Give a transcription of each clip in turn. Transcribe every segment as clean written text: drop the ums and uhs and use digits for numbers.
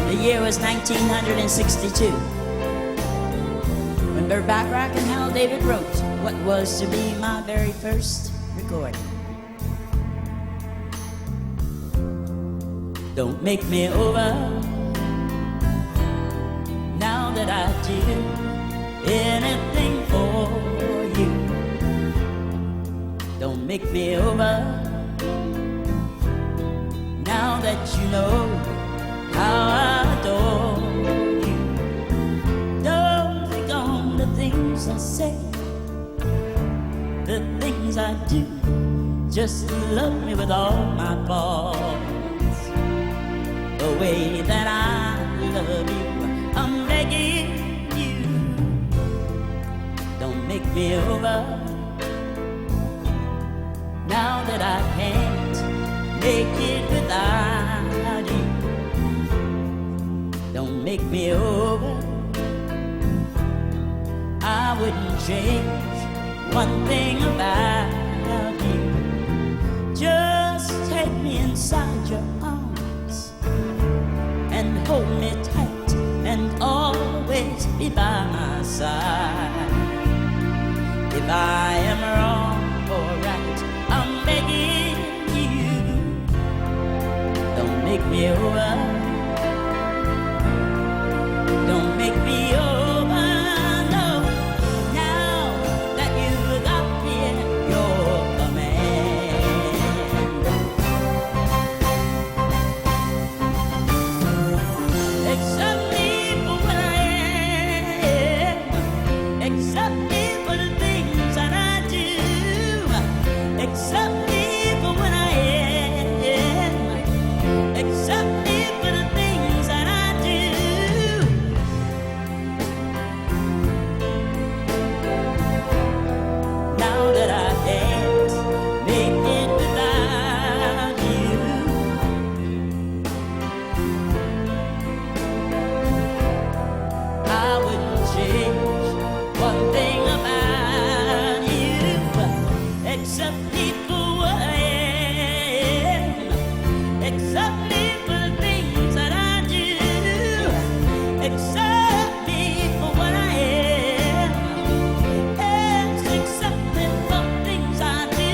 The year was 1962 when Burt Bacharach and Hal David wrote what was to be my very first recording. Don't make me over now that I did anything for you. Don't make me over now that you know how I adore you. Don't think on the things I say, the things I do. Just love me with all my faults, the way that I love you. I'm begging you, don't make me over now that I can't make it without you. Don't make me over, I wouldn't change one thing about you. Just take me inside your arms and hold me tight and always be by my side. If I am wrong or right, I'm begging you, don't make me over. Don't make me over, no. Now that you've got me in your command. Accept me for what I am. Accept me for the things that I do. Accept me for what I am. Accept me for the things that I do. Now that I can't make it without you, I wouldn't change one thing about you. Accept me for what I am. Accept me for the things that I do. Accept me for what I am. Yes, accept me for the things I do.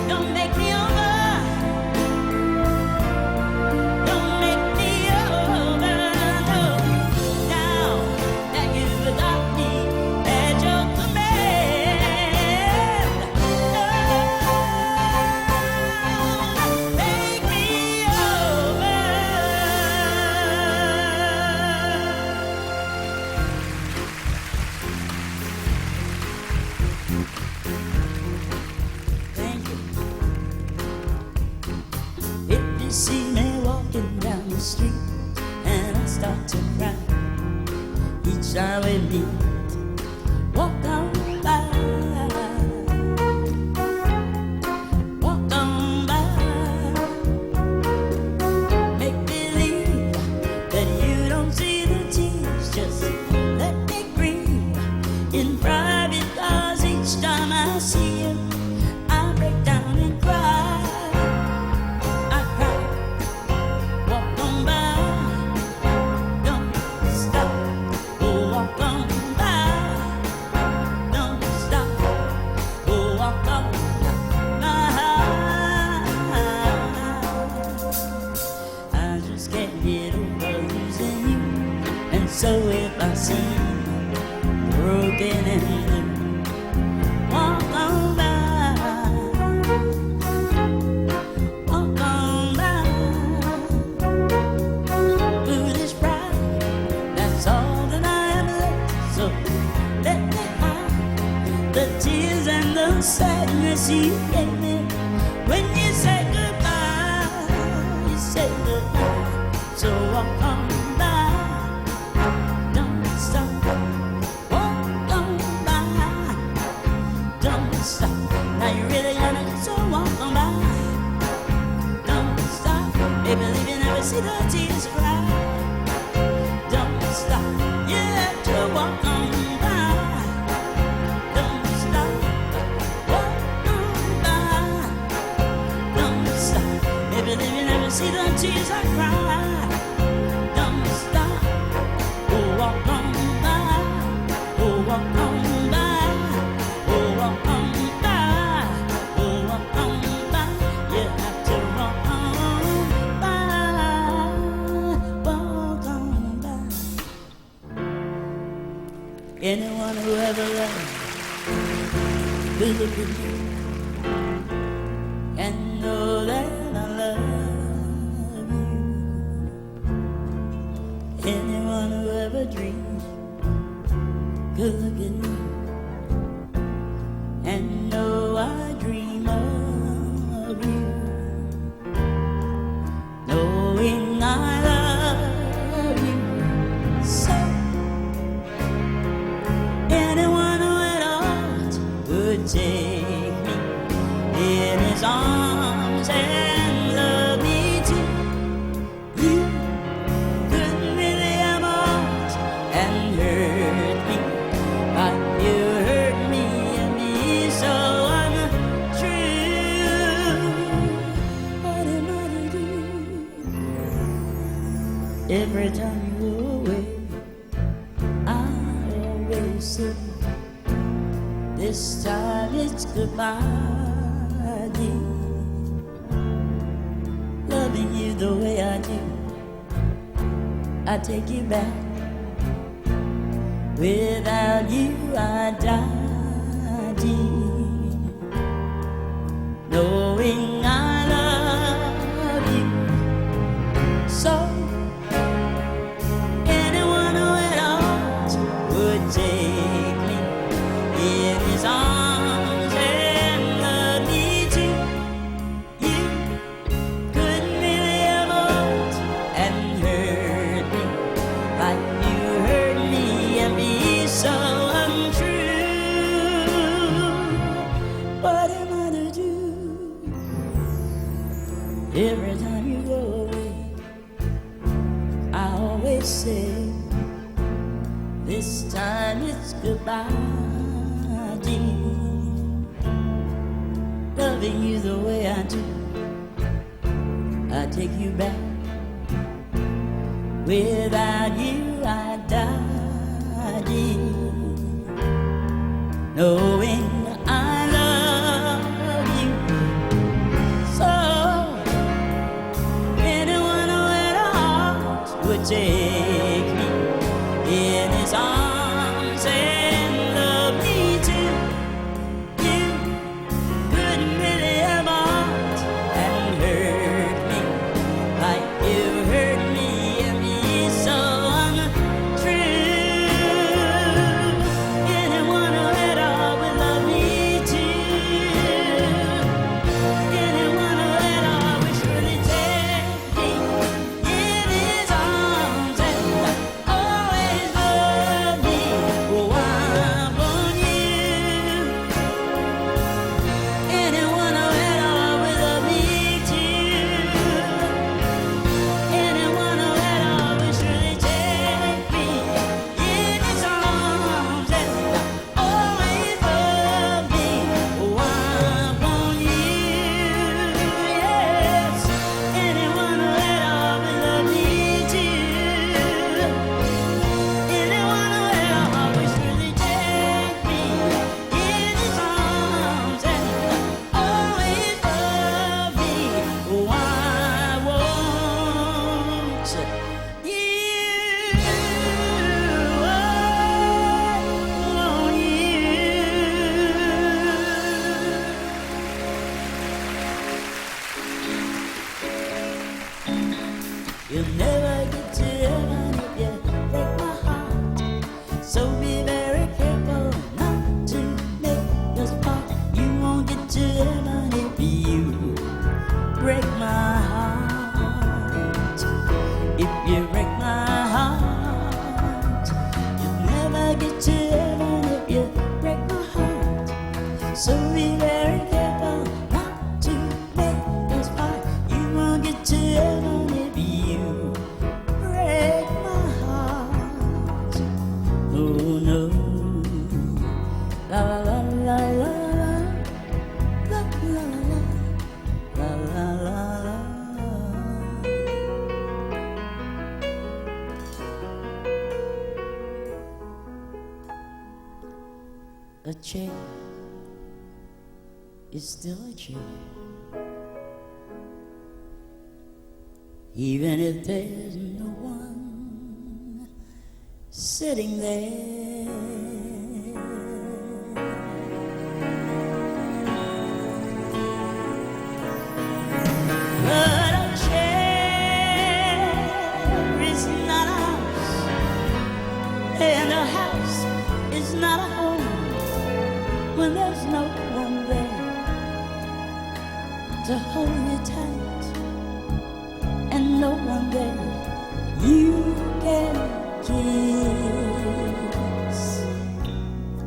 Don't make me over. Don't make me over, no. Now that you've got me at your command. Don't make me over. Thank you. If you see me walking down the street and I start to cry each time we meet, walk on by, walk on by. Make believe that you don't see the tears. Just let me grieve in private, 'cause each time I see you, I break down and cry. I cry. Walk on by, don't stop. Walk on by, don't stop. Walk on by. I just can't get over losing you, and so if I seem broken and blue, walk on by, walk on by. Foolish pride, that's all that I am left. So let me hide the tears and the sadness you gave me when you say goodbye. You say goodbye. So walk on by, don't stop. Walk on by, don't stop. Now you really gonna, so walk on by, don't stop. Baby, leave you never see the tears cry. Don't stop. You have to walk on by, don't stop. tears I cry, don't stop. Oh, walk on by. Oh, walk on by. Oh, walk on by. Oh, walk on by. You have to walk on by. Walk on by. Anyone who ever loved will look at me and know that I love you. Anyone who ever dreams could look at me and know I dream of you. Knowing I love you so. Anyone who at all would take me in his arms and love me too. You couldn't really have arms and hurt me, but you hurt me and me so untrue. What am I to do? Every time you go away, I always say, this time it's goodbye, dear. Loving you the way I do, I take you back. Without you I die, dear. Knowing I love you so. Anyone who at all would take me in his arms and love me too. You couldn't really have hurt and hurt me like you hurt me and be so untrue. What am I to do? Every time you go away, I always say, this time it's goodbye, dear. Loving you the way I do, I take you back. Without you I die, dear. Knowing I love you so. Anyone who had a heart would take me in his arms and love me too. You couldn't really have arms and hurt me like you hurt me and me so untrue. Anyone who had all would love me too. Anyone who had all would surely take me in his arms and always love me. Oh, I want you. Anyone who had all would love me too. Anyone who had all would surely take me in his arms and always love me. Oh, I want you. Yes. Anyone who had all would love me too. Anyone who had all would surely take me in his arms and always love me. Oh, I want you. You'll never get to heaven if you break my heart. So be very careful not to make us part. You won't get to heaven if you break my heart. If you break my heart, you'll never get to heaven if you break my heart. So be very careful not to make us part. You won't get to heaven if you break my heart. Oh no. La la la la la la la la la la la la. A chair is still a chair, even if there's no one sitting there. But a chair is not a house, and a house is not a home when there's no one there to hold you tight, and no one there you can kiss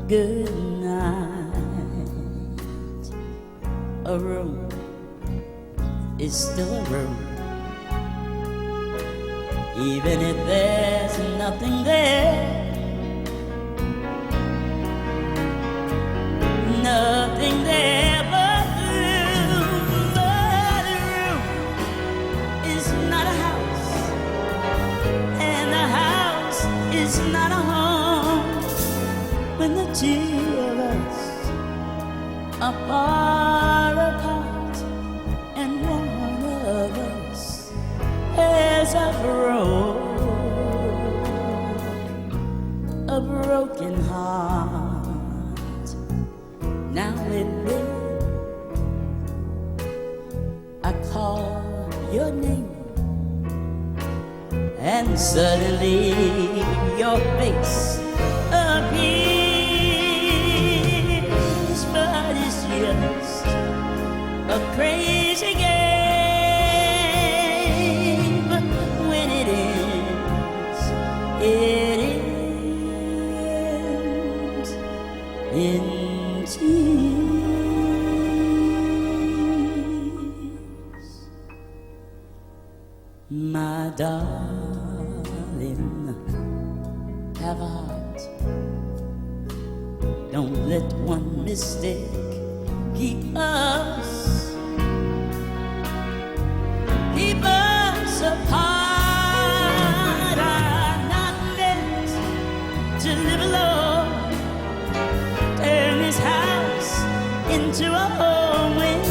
good night. A room is still a room, even if there's nothing there. Nothing there but room. But a room is not a house, and a house is not a home when the two of us are far apart, and one of us has a broken heart. Now and then I call your name, and suddenly your face appears, but it's just a crazy game. When it ends, it ends in tears. My darling, have a heart. Don't let one mistake keep us apart. I'm not meant to live alone. Turn this house into a home when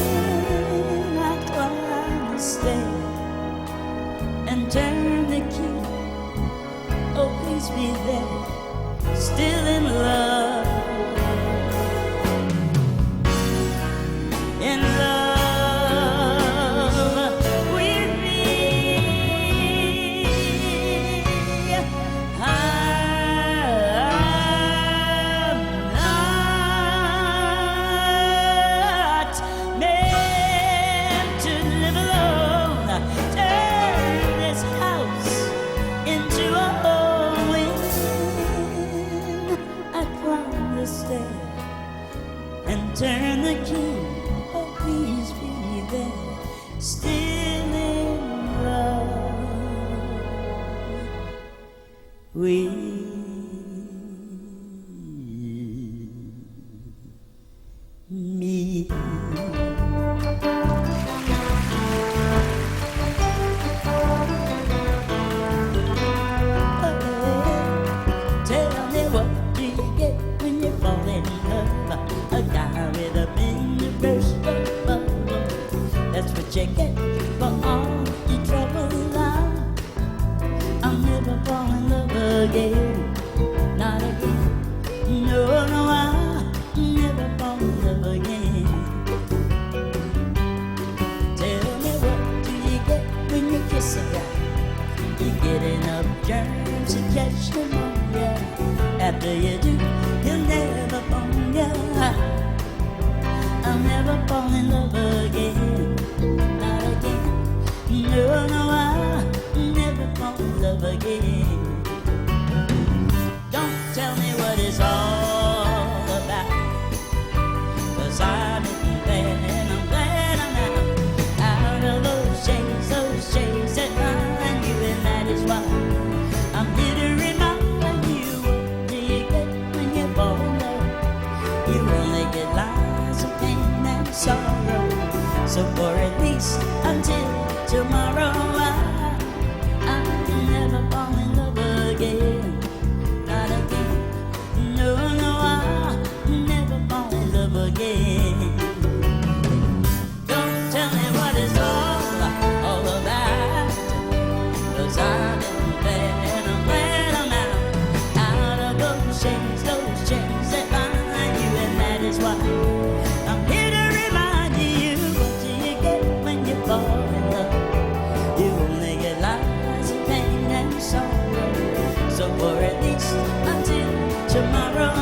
I climb the stair and turn the key. Oh, please be there, still in love. In love with me. I'm not meant to live alone. Turn this house into a home when I climb the stair and turn the key. Oh, please be there, still in love with me. Tell me, what do you get when you fall in love? A guy with a big burst of bubble. That's what you get for all your trouble in life. I'll never fall in love again, not again. No, no, I'll never fall in love again. Tell me, what do you get when you kiss a guy? You get enough germs to catch pneumonia. After you do, you'll never fall in love. I'll never fall in love again, not again. No, no, I'll never fall in love again. Don't tell me what it's all about, 'cause I'm in there and I'm glad I'm out of those chains that bind you, and that is why I'm here to remind you, what do you get when you fall in love? You only get lies of pain and sorrow. So for at least until tomorrow, I'll never fall in love again, not again. No, no, I'll never why I'm here to remind you, what do you get when you fall in love? You only get lies and pain and sorrow. So for at least until tomorrow,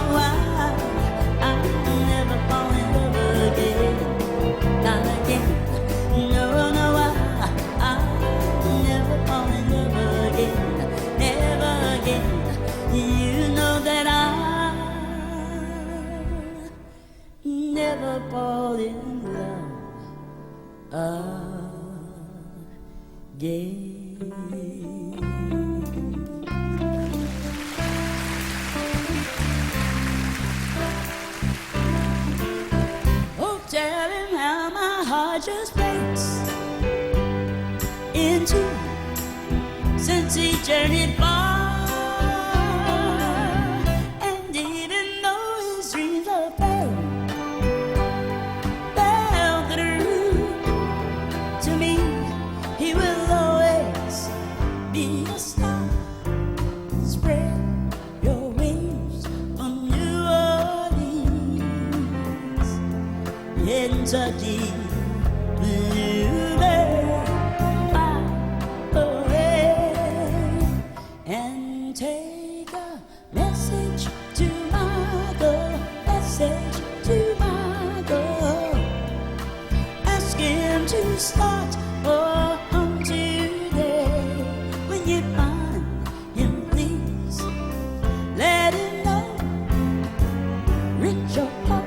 I'll never fall in love again. Not again. No, no, I'll never fall in love again. Never again. You know that I'll never fall in love again. Tell him how my heart just breaks in two since he journeyed far, and even though his dreams are fell through, to me he will always be a star. Spread your wings from New Orleans, Kentucky, bluebird, fly away and take a message to my girl, message to my girl. Ask him to start home today. When you find him, please let him know, rich or poor,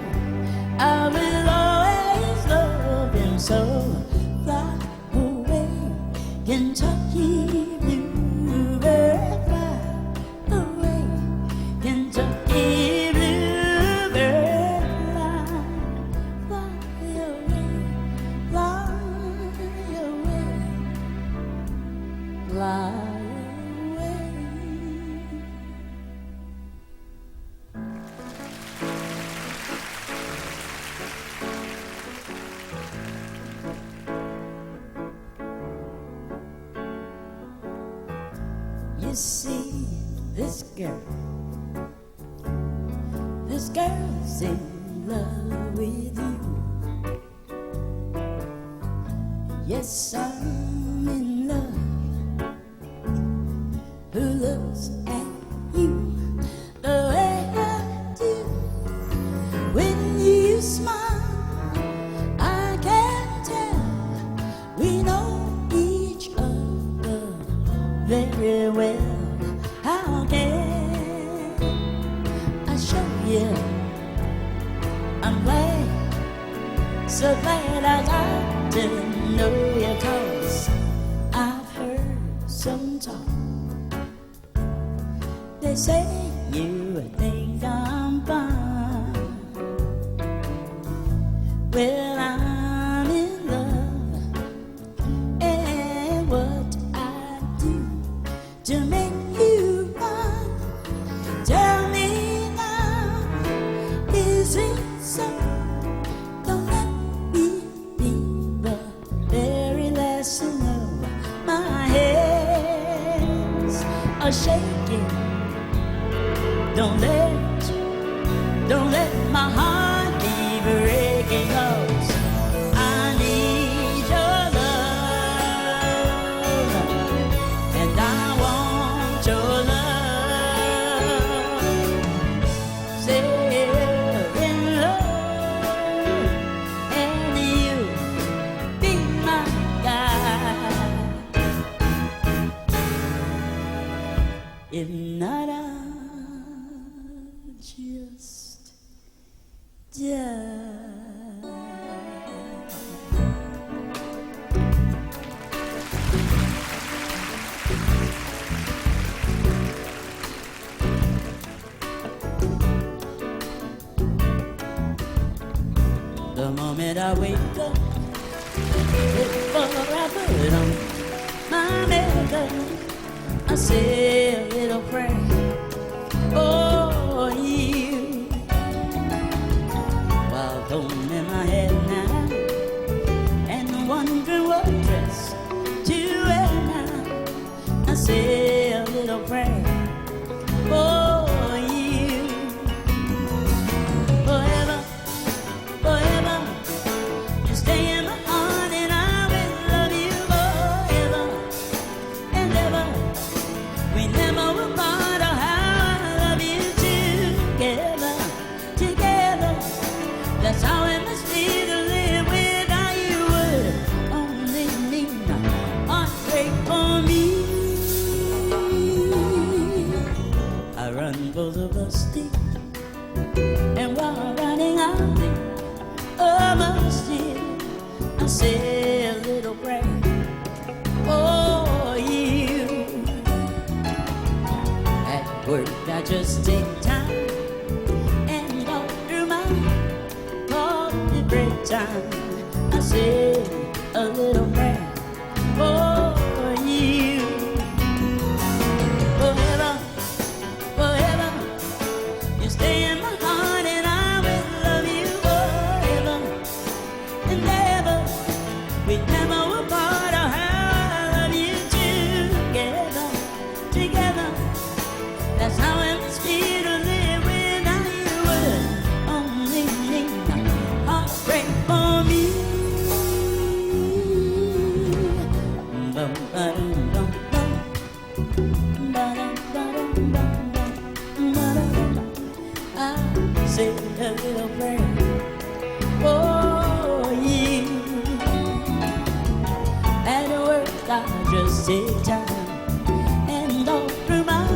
I will always love him so. Fly away, Kentucky bluebird, fly away, Kentucky bluebird, fly away, fly away, fly away. You see, this girl's in love with you. Yes, I'm in love. Who looks at you the way I do? When you smile, I can tell we know each other very well. How can I show you? I'm glad, so glad I got to know you, 'cause I've heard some talk. They say you think I'm fine. Well, I'm in love, and what I do to make you mine, tell me now, is it so? Don't let me be the very last to know. My hands are shaking. Don't let my heart be breaking, 'cause I need your love, and I want your love. Say you're in love, and you be my guide. If not, I'll just die. The moment I wake up, before I put on my makeup, I say a little prayer for you, while combing my head now and wondering what dress to wear now. I say a little prayer for you. Forever knuckles of a stick, and while riding out there, oh, my stick, I say a little prayer for you. At work, I just take time and go through my coffee break time. I say a little prayer for you. Forever, forever, you stay in my heart, and I will love you forever and ever. We never will part. Oh, how I love you together, together. That's how it must be to live without you. Would only need a heartbreak for me. I say a little prayer for you. At work, I just take time and all through my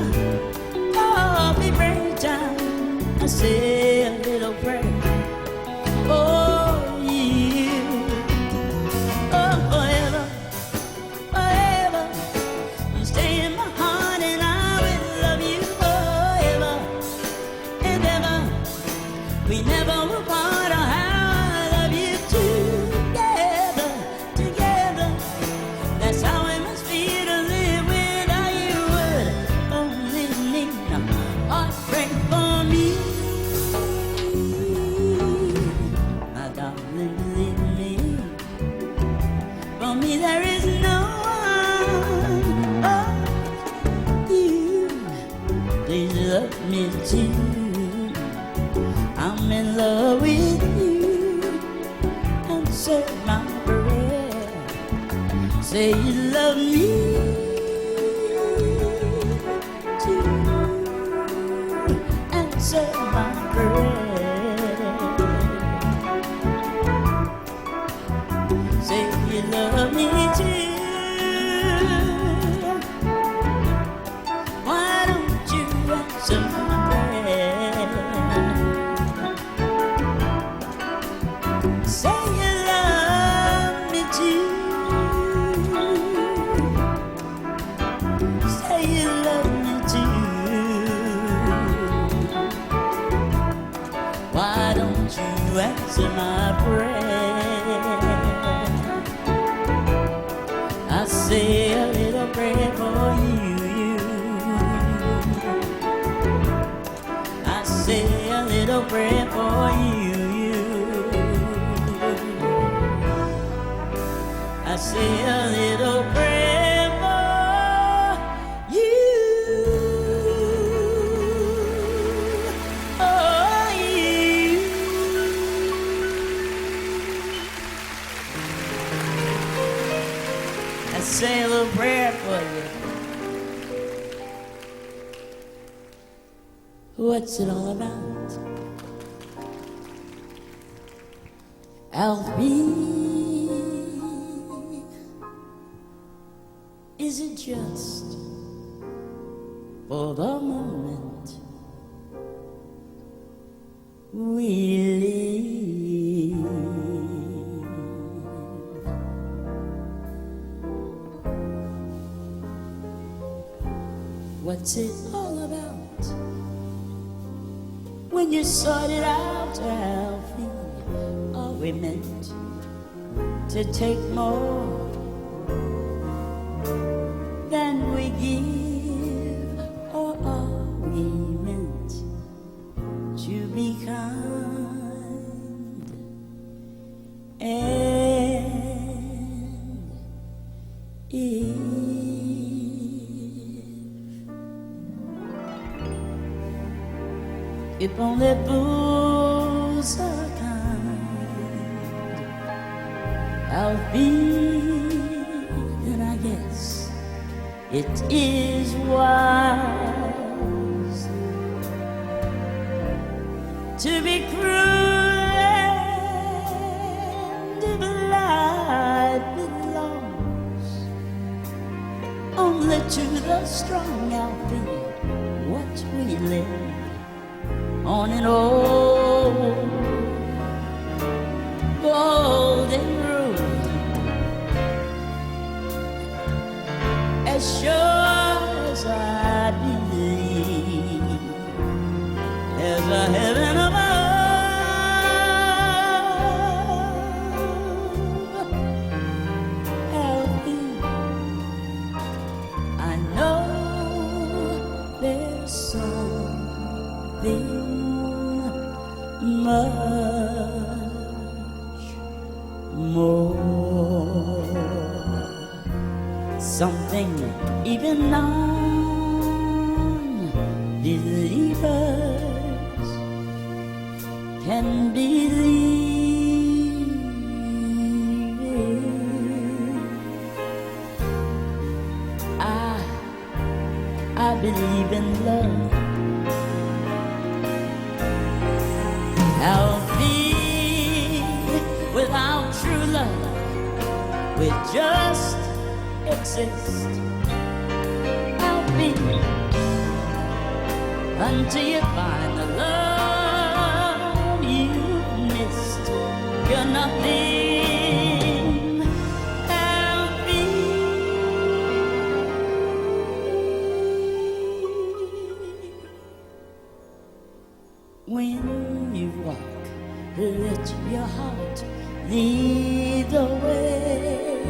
coffee break time. I say a little prayer for you. Oh, forever, forever, you stay in my heart, and I will love you forever and ever. We never will part. Oh, how I love you together, together. That's how it must be to live without you. Would only need a heartbreak for me. My darling, believe me, for me there is no one. Oh, you, please love me too. I'm in love with you. Answer my prayer. Say you love me too. Answer my prayer. Say you love me too. Why don't you answer my prayer? Say you love me too. Say you love me too. Why don't you answer my prayer? I say a little prayer for you. I say a little prayer for you. I say a little prayer for you. Oh, you. I say a little prayer for you. What's it all about? Alfie. Is it just for the moment we live? What's it all about? When you sort it out, Alfie, are we meant to take more than we give, or are we meant to be kind and if only fools are kind, Alfie, then I guess it is wise to be cruel and if life belongs only to the strong, Alfie, what we live more. Something even non-believers can believe in. I believe in love. Alfie, without true love, we just exist. Alfie, until you find the love you missed, you're nothing. Alfie, when you walk, let your heart lead the way,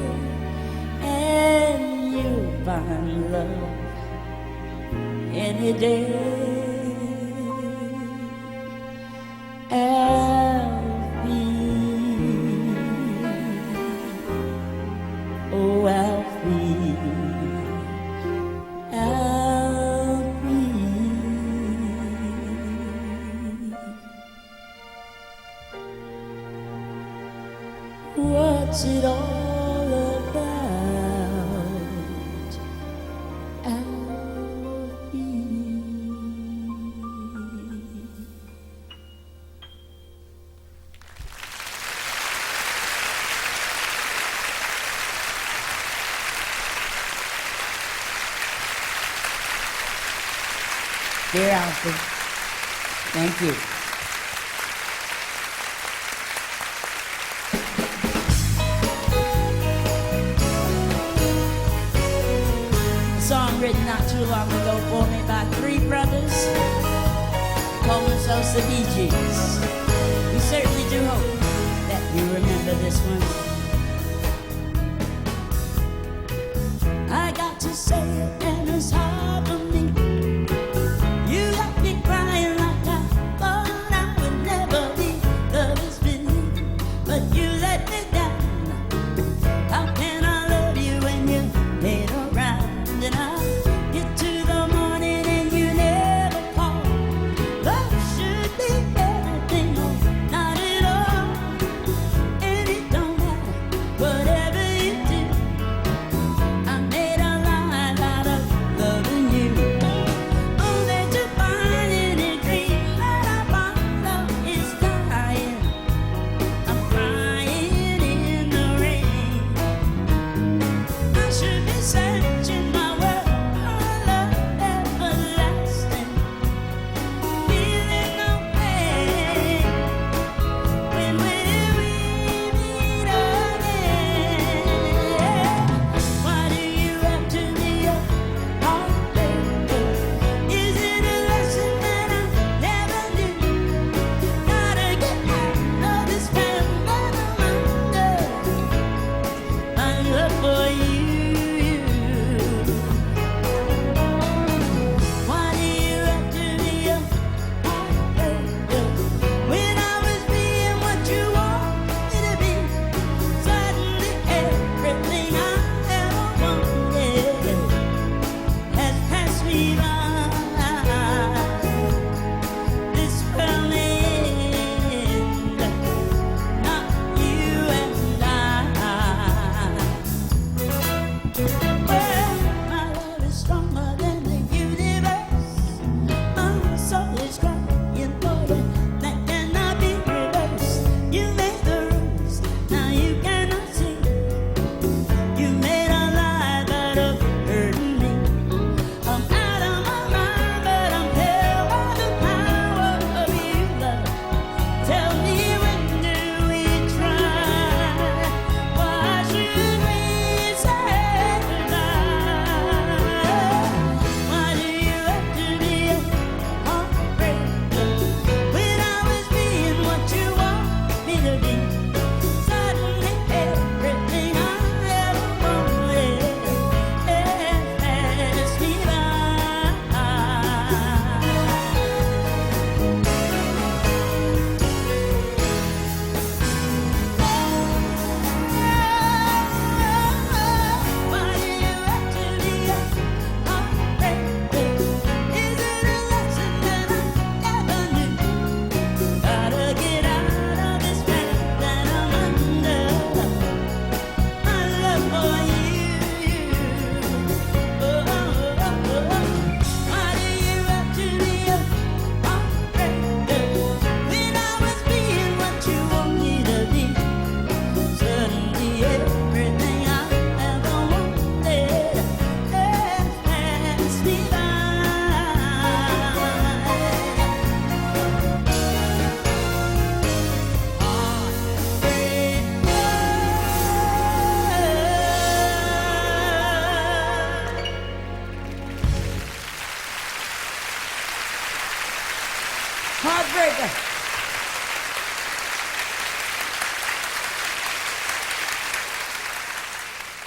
and you'll find love any day. Alfie, oh Alfie, Alfie. What's it all about, Alfie? Dear Alfie, thank you. Song written not too long ago for me by three brothers, call themselves the Bee Gees. We certainly do hope that you remember this one. I got to say it, and it's hard for me. You left me crying like I thought I would never be. Love is belief, but you let me down. How can I love you when you ain't around? And I get to the morning and you never call. Love should be everything, or not at all. And it don't matter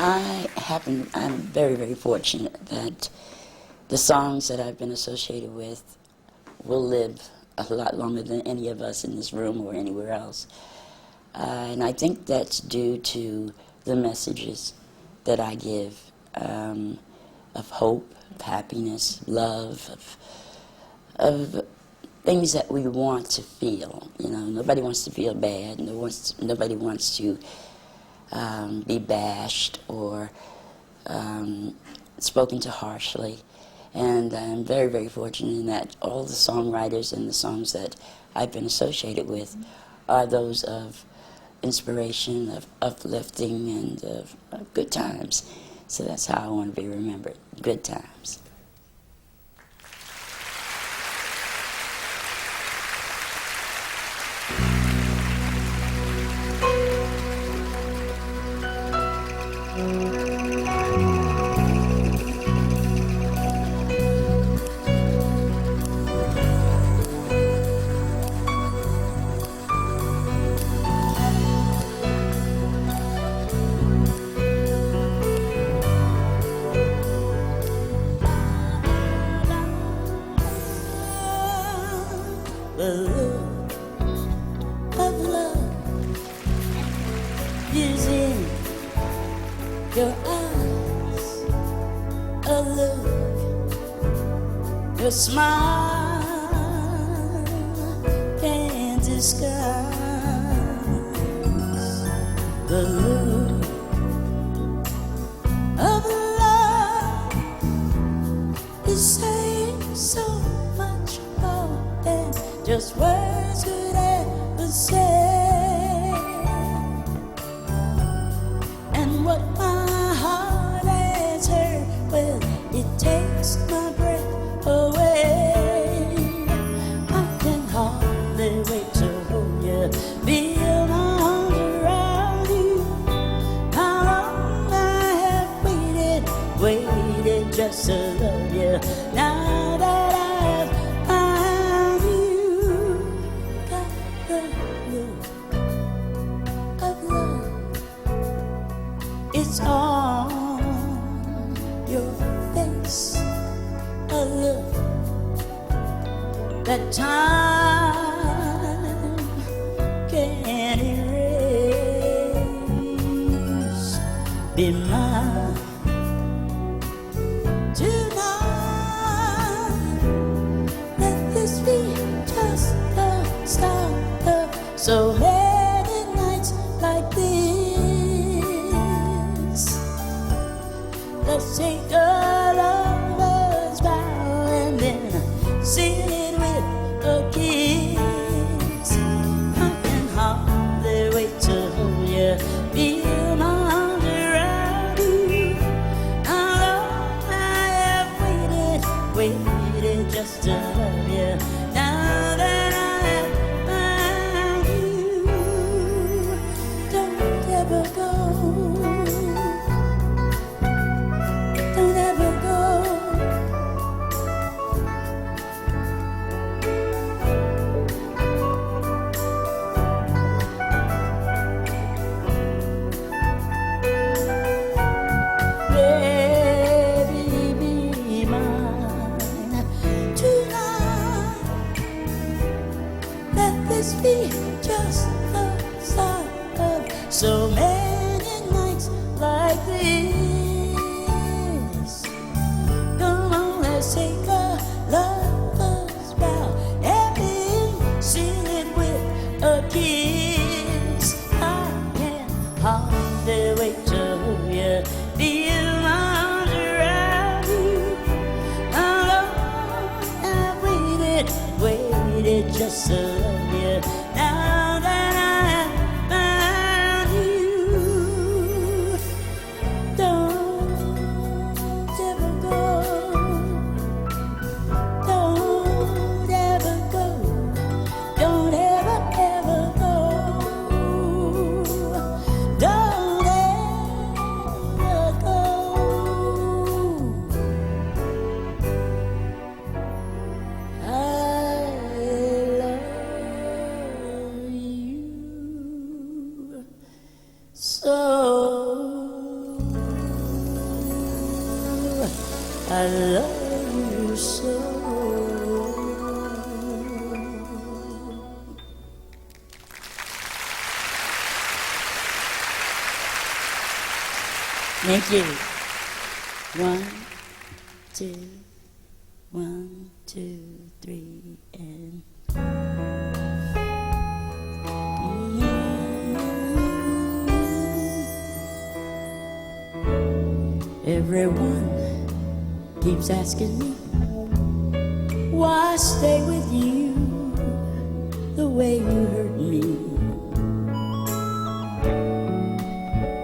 I'm very, very fortunate that the songs that I've been associated with will live a lot longer than any of us in this room or anywhere else. And I think that's due to the messages that I give of hope, of happiness, love, of things that we want to feel. You know, nobody wants to feel bad. Nobody wants to be bashed or spoken to harshly. And I'm very, very fortunate in that all the songwriters and the songs that I've been associated with are those of inspiration, of uplifting, and of good times. So that's how I want to be remembered, good times. The look of love is in your eyes, a look, your smile can't disguise. The look of love is saying so much more than just words could ever say. And what my heart has heard, well, it takes my breath away. I can hardly wait to hold you, feel my arms around you. How long I have waited just to love you. Now that I've found you, got the look of love. It's on your face, a look that time can't erase. Be mine tonight. Let this be just the start of so many nights like this. Let's take a lover's vow and then seal it with a kiss. I can hardly wait to hold you, feel my arms around you. How long I have waited just to love you. Now that I have found you, don't ever go. Don't ever go. Baby, be mine tonight. Let this be just the start of so many nights like this. Come on, let's take a lover's vow and then seal it with a kiss. I can hardly wait to hold you, feel my arms around you. How long I've waited just to love you. Now that I have found you, don't ever go. Don't ever go. Don't ever, ever go. Don't ever go. I love you so. I love you so. Thank you. 1, 2, 1, 2, 3, and everyone keeps asking me why I stay with you the way you hurt me.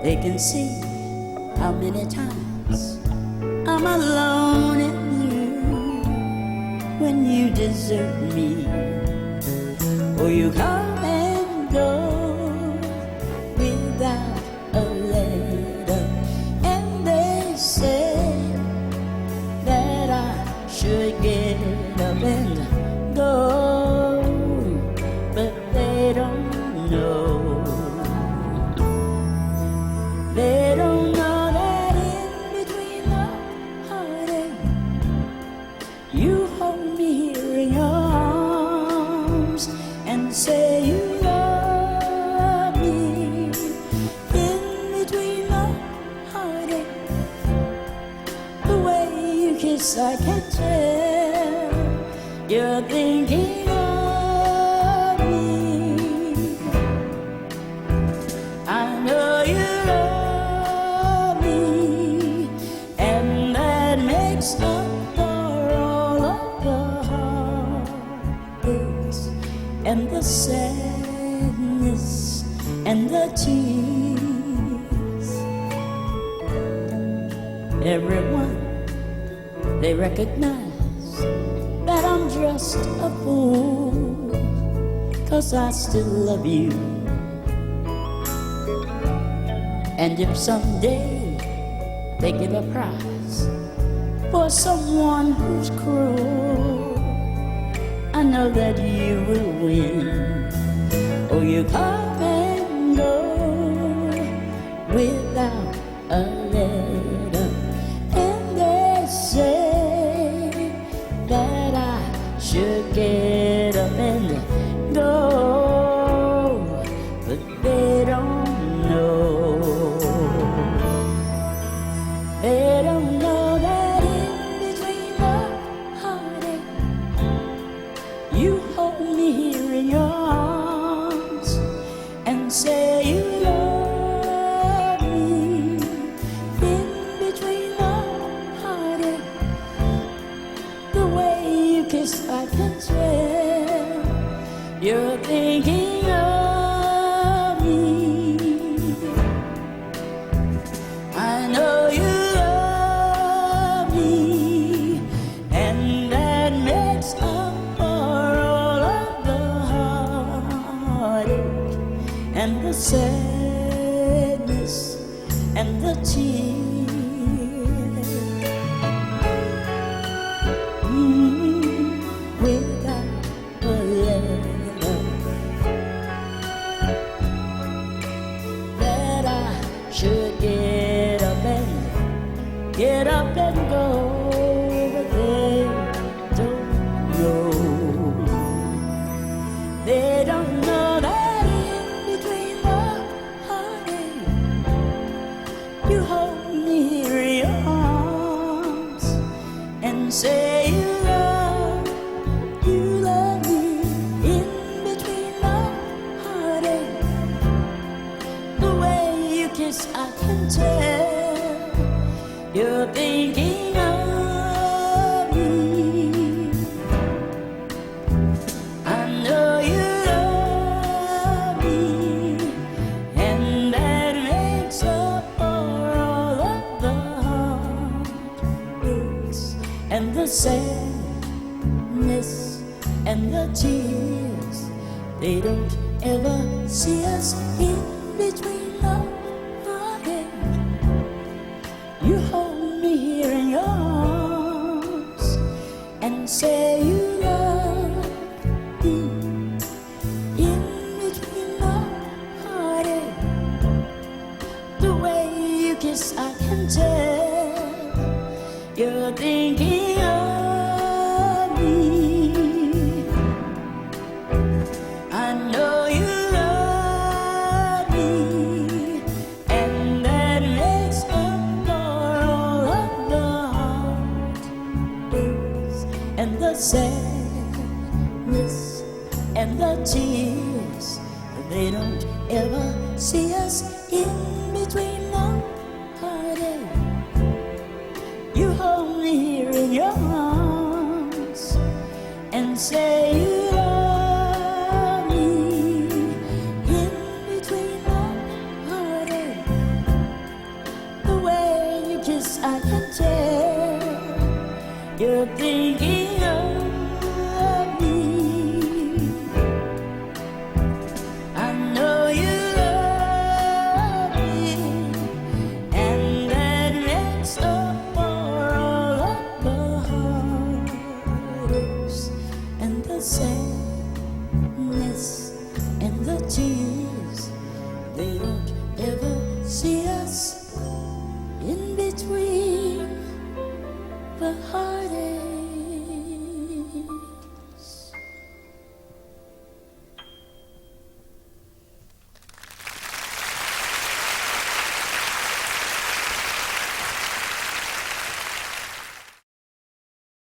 They can see how many times I'm alone and blue when you desert me. Or you come and go without a letter, and they say that I should get up and go, but they don't know. They don't know that in between the heartache, you hold me here in your arms and say you love me. In between the heartache, the way you kiss, I can tell you're thinking of me. I know you love me, and that makes up for all of the heartaches and the sadness and the tears. Everyone, they recognize that I'm just a fool, 'cause I still love you. And if someday they give a prize for someone who's cruel, I know that you will win. Oh, you come and go without a letter, and they say that I should get up and go, but they don't know. They don't know that in between the heartache, you hold me here in your arms and say you love me. In between the heartache, the way you kiss, I can tell you're thinking of me. I know you love me, and that makes up for all of the heartache and the sadness and the tears. Without a letter, that I should get up and go, but they don't know. They don't know that in between the heartache, you hold me here in your arms and say you love me. In between the heartache, the way you kiss, I can tell you're thinking of me. I know you love me, and that makes up for all of the heartaches and the sadness and the tears. They don't ever see us in between the heartache. You hold me here in your arms and say you love me. In between the heartache, the way you kiss, I can tell you're you're thinking of me. I know you love me, and that makes up for all of the heartaches and the sadness and the tears. They don't ever see us in between the heartache. You hold me here in your arms and say you love me. In between the heartache, the way you kiss I can tell you're thinking